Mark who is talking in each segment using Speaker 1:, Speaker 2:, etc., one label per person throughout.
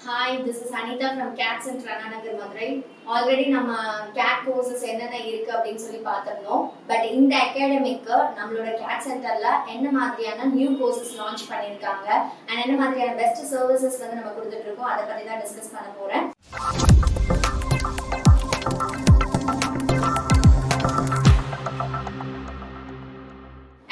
Speaker 1: Hi, this is Anita from CAD Center Annanagar Madurai. Already நம்ம CAD courses என்னென்ன இருக்கு அப்படின்னு சொல்லி பார்த்திருந்தோம். பட் இந்த அகாடமிக்கு நம்மளோட CAD சென்டர்ல என்ன மாதிரியான நியூ கோர்சஸ் லான்ச் பண்ணிருக்காங்க and என்ன மாதிரியான பெஸ்ட் சர்வீசஸ் வந்து நம்ம கொடுத்துட்டு இருக்கோம் அதை பத்தி தான் டிஸ்கஸ் பண்ண போறேன்.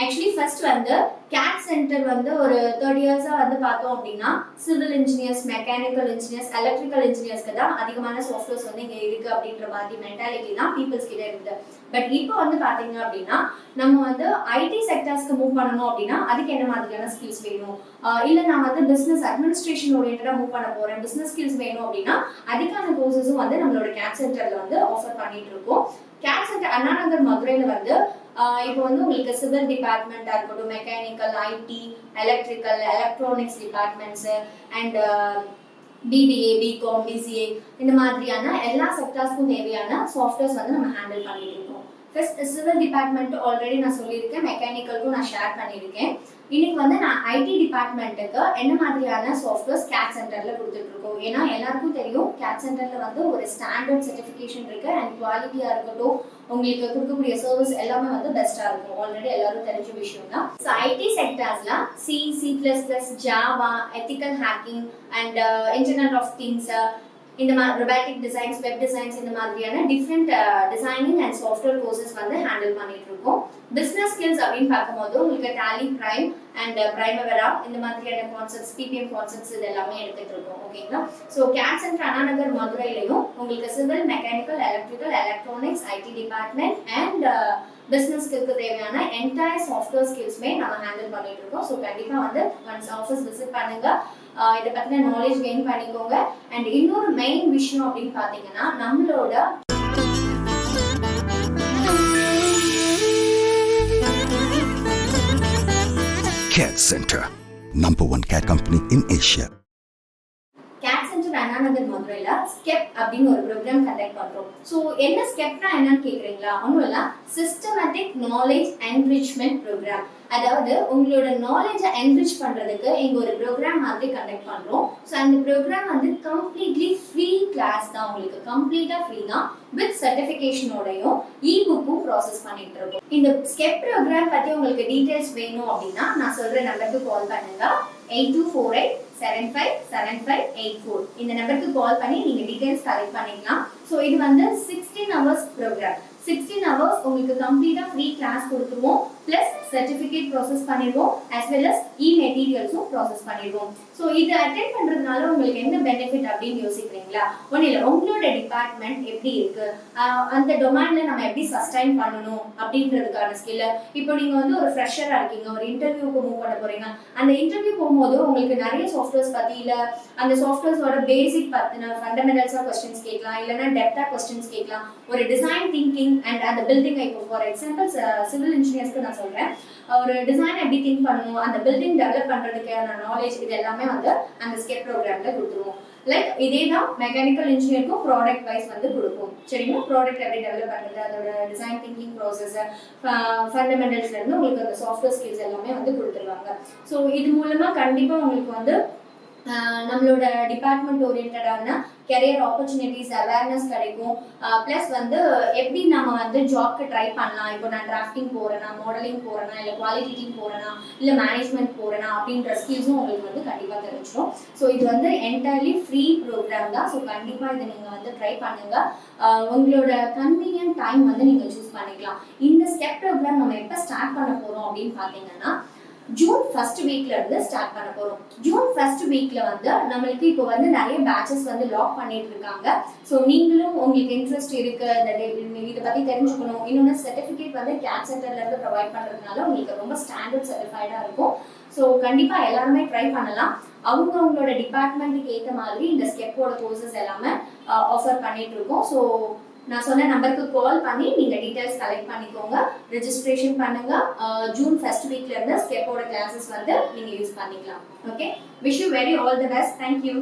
Speaker 1: Actually first வந்து CAD center வந்து ஒரு 30 years வந்து பார்த்தோம் அப்படின்னா civil engineers, mechanical engineers, electrical engineersக்கு தான் அதிகமான சாஃப்ட்வேர்ஸ் வந்து இங்க இருக்கு அப்படின்ற மாதிரி மென்டாலிட்டி தான் பீப்பிள்ஸ் கிட்ட இருக்குது. பட் இப்போ வந்து பாத்தீங்க அப்படின்னா நம்ம வந்து ஐடி செக்டர்ஸ்க்கு மூவ் பண்ணணும் அப்படின்னா அதுக்கு என்ன மாதிரியான ஸ்கில்ஸ் வேணும், இல்ல நான் வந்து பிசினஸ் அட்மினிஸ்ட்ரேஷன் ஓரியன்டா மூவ் பண்ண போறேன், பிசினஸ் ஸ்கில்ஸ் வேணும் அப்படின்னா அதுக்கான கோர்சஸும் வந்து நம்மளோட CAD சென்டர்ல வந்து ஆஃபர் பண்ணிட்டு இருக்கோம். CAD சென்டர் அண்ணாநகர் மதுரையில வந்து இப்போ வந்து உங்களுக்கு சிவில் டிபார்ட்மெண்டா இருக்கட்டும், mechanical, IT, electrical, electronics departments and BBA, BCom, BCA இந்த மாதிரியான எல்லா செக்டர்ஸ்க்கும் தேவையான சாஃப்ட்வேர்ஸ் வந்து நம்ம ஹேண்டில் பண்ணிட்டு இருக்கோம். ஃபர்ஸ்ட் சிவில் டிபார்ட்மெண்ட் ஆல்ரெடி நான் சொல்லியிருக்கேன், மெக்கானிக்கலுக்கும் நான் ஷேர் பண்ணியிருக்கேன். இன்னைக்கு வந்து நான் ஐடி டிபார்ட்மெண்ட்டுக்கு என்ன மாதிரியான சாஃப்ட்வேர்ஸ் CAD சென்டர்ல கொடுத்துட்டு இருக்கோம். ஏன்னா எல்லாருக்கும் தெரியும் CAD சென்டர்ல வந்து ஒரு ஸ்டாண்டர்ட் சர்டிஃபிகேஷன் இருக்கு அண்ட் குவாலிட்டியா இருக்கட்டும், உங்களுக்கு கொடுக்கக்கூடிய சர்வீஸ் எல்லாமே வந்து பெஸ்டா இருக்கும். ஆல்ரெடி எல்லாரும் தெரிஞ்ச விஷயம் தான். ஸோ ஐடி செக்டர்ஸ்ல C, C++, Java, ethical hacking and internet of things, இந்த மாதிரி ரொபாட்டிக் டிசைன்ஸ், வெப் டிசைன்ஸ் இந்த மாதிரியான different designing and software courses வந்து ஹேண்டில் பண்ணிட்டு இருக்கோம். பிசினஸ் ஸ்கில்ஸ் அப்படின்னு பார்க்கும்போது உங்களுக்கு டேலி, பிரைம் அண்ட் பிரைமவேரா இந்த மாதிரியான கான்செப்ட்ஸ், பிபிஎம் கான்செப்ட்ஸ் இது எல்லாமே எடுத்துட்டு இருக்கோம். ஓகேங்களா? ஸோ CAD சென்டர் அண்ணாநகர் மதுரையிலையும் உங்களுக்கு civil, mechanical, electrical, electronics, IT department and business ஸ்கில்க்கு தேவையான என்டையர் சாஃப்ட்வேர் ஸ்கில்ஸ்மே நம்ம ஹேண்டில் பண்ணிட்டு இருக்கோம். ஸோ கண்டிப்பா வந்து ஒன்ஸ் ஆஃபீஸ் விசிட் பண்ணுங்க, இதை பத்தின நாலேஜ் கெயின் பண்ணிக்கோங்க. அண்ட் இன்னொரு மெயின் விஷயம் அப்படின்னு பாத்தீங்கன்னா நம்மளோட
Speaker 2: CAD Center, #1 CAD company in Asia.
Speaker 1: CAD centre Anna Nagar மதுரையில SKEP அப்படின்னு ஒரு ப்ரோக்ராம் கண்டக்ட் பண்றோம். ஸோ என்ன SKEPனா என்னன்னு கேக்குறீங்களா? ஒன்றும் இல்லை, சிஸ்டமேட்டிக் நாலேஜ் என்ரிச்மெண்ட் ப்ரோக்ராம். அதாவது உங்களோட நாலேஜை என்ரிச் பண்றதுக்கு இங்க ஒரு ப்ரோக்ராம் மாதிரி கண்டக்ட் பண்றோம். ஸோ அந்த ப்ரோக்ராம் வந்து கம்ப்ளீட்லி ஃப்ரீ கிளாஸ் தான், உங்களுக்கு கம்ப்ளீட்டா ஃப்ரீ தான், வித் சர்டிஃபிகேஷனோடையும் இபுக்கும் ப்ராசஸ் பண்ணிட்டு இருக்கோம். இந்த SKEP ப்ரோக்ராம் பத்தி உங்களுக்கு டீடைல்ஸ் வேணும் அப்படின்னா நான் சொல்ற நம்பருக்கு கால் பண்ணுங்க. 8248757584 இந்த நம்பருக்கு கால் பண்ணி நீங்க டீடைல்ஸ் கலெக்ட் பண்ணிக்கலாம். ஸோ இது வந்து 16 hours ப்ரோக்ராம். 16 hours உங்களுக்கு கம்ப்ளீட்டா ஃப்ரீ கிளாஸ் கொடுத்துருவோம், பிளஸ் சர்டிஃபிகேட் ப்ராசஸ் பண்ணிடுவோம், as well as மெட்டீரியல்ஸும் ப்ராசஸ் பண்ணிடுவோம். ஸோ இது அட்டெண்ட் பண்றதுனால உங்களுக்கு என்ன பெனிஃபிட் அப்படின்னு யோசிக்கிறீங்களா? ஒன்றும் இல்லை, உங்களோட டிபார்ட்மெண்ட் எப்படி இருக்கு, அந்த டொமைன்ல நம்ம எப்படி சஸ்டைன் பண்ணணும் அப்படின்றதுக்கான ஸ்கில். இப்போ நீங்க வந்து ஒரு ஃப்ரெஷரா இருக்கீங்க, ஒரு இன்டர்வியூக்கு மூவ் பண்ண போறீங்க, அந்த இன்டர்வியூ போகும்போது உங்களுக்கு நிறைய சாஃப்ட்வேர்ஸ் பத்தி இல்ல அந்த சாஃப்ட்வேர்ஸோட பேசிக் பத்தின ஃபண்டமெண்டல்ஸா கொஸ்டின்ஸ் கேட்கலாம், இல்லைன்னா டெப்தா கொஸ்டின்ஸ் கேட்கலாம். ஒரு டிசைன் திங்கிங் அண்ட் அந்த பில்டிங், இப்போ ஃபார் எக்ஸாம்பிள் சிவில் இன்ஜினியர்ஸ்க்கு நான் சொல்றேன், ஒரு டிசைன் எப்படி திங்க் பண்ணணும், அந்த பில்டிங் டெவலப் பண்றதுக்கான நாலேஜ் இது எல்லாமே வந்து அந்த SKEP ப்ரோக்ராம்ல கொடுத்துருவோம். லைக் இதே தான் மெக்கானிக்கல் இன்ஜினியருக்கும் ப்ராடக்ட் வைஸ் வந்து கொடுப்போம். சரிங்களா? ப்ராடக்ட் எப்படி டெவலப் பண்றது, அதோட டிசைன் திங்கிங் ப்ராசஸ், ஃபண்டமெண்டல்ஸ்ல இருந்து உங்களுக்கு அந்த சாஃப்ட்வேர் ஸ்கில்ஸ் எல்லாமே வந்து கொடுத்துருவாங்க. ஸோ இது மூலமா கண்டிப்பா உங்களுக்கு வந்து நம்மளோட டிபார்ட்மெண்ட் ஓரியன்டான கெரியர் ஆப்பர்ச்சுனிட்டிஸ் அவேர்னஸ் கிடைக்கும். பிளஸ் வந்து எப்படி நம்ம வந்து ஜாப்க்கு ட்ரை பண்ணலாம், இப்போ நான் டிராஃப்டிங் போறேனா, மாடலிங் போறேனா, இல்லை குவாலிட்டி டீம் போறேனா, இல்லை மேனேஜ்மெண்ட் போறேனா அப்படின்ற ஸ்கில்ஸும் உங்களுக்கு வந்து கண்டிப்பா தெரிஞ்சிடும். ஸோ இது வந்து என்டையர்லி ஃப்ரீ ப்ரோக்ராம் தான். ஸோ கண்டிப்பா இதை நீங்க வந்து ட்ரை பண்ணுங்க. உங்களோட கன்வீனியன்ட் டைம் வந்து நீங்க சூஸ் பண்ணிக்கலாம். இந்த SKEP ப்ரோக்ராம் நம்ம எப்போ ஸ்டார்ட் பண்ண போறோம் அப்படின்னு பாத்தீங்கன்னா ஜூன் ஃபர்ஸ்ட் வீக்ல இருந்து ஸ்டார்ட் பண்ண போறோம். ஜூன் ஃபர்ஸ்ட் வீக்ல வந்து நம்மளுக்கு இப்போ வந்து நிறைய பேட்சஸ் வந்து லாக் பண்ணிட்டு இருக்காங்க. ஸோ நீங்களும் உங்களுக்கு இன்ட்ரெஸ்ட் இருக்கு இதை பத்தி தெரிஞ்சுக்கணும், இன்னொன்று சர்டிஃபிகேட் வந்து CAD சென்டர்ல இருந்து ப்ரொவைட் பண்றதுனால உங்களுக்கு ரொம்ப ஸ்டாண்டர்ட் சர்டிஃபைடா இருக்கும். ஸோ கண்டிப்பா எல்லாருமே ட்ரை பண்ணலாம். அவங்களோட டிபார்ட்மெண்ட்டுக்கு ஏற்ற மாதிரி இந்த SKEPோட கோர்சஸ் எல்லாமே ஆஃபர் பண்ணிட்டு இருக்கோம். ஸோ நான் சொன்ன நம்பருக்கு கால் பண்ணி நீங்க டீடைல்ஸ் கலெக்ட் பண்ணிக்கோங்க, ரெஜிஸ்ட்ரேஷன் பண்ணுங்க. ஜூன் ஃபர்ஸ்ட் வீக்ல இருந்து SKEPோட கிளாஸஸ் வந்து நீங்க யூஸ் பண்ணிக்கலாம். Okay, wish you very all the best. Thank you.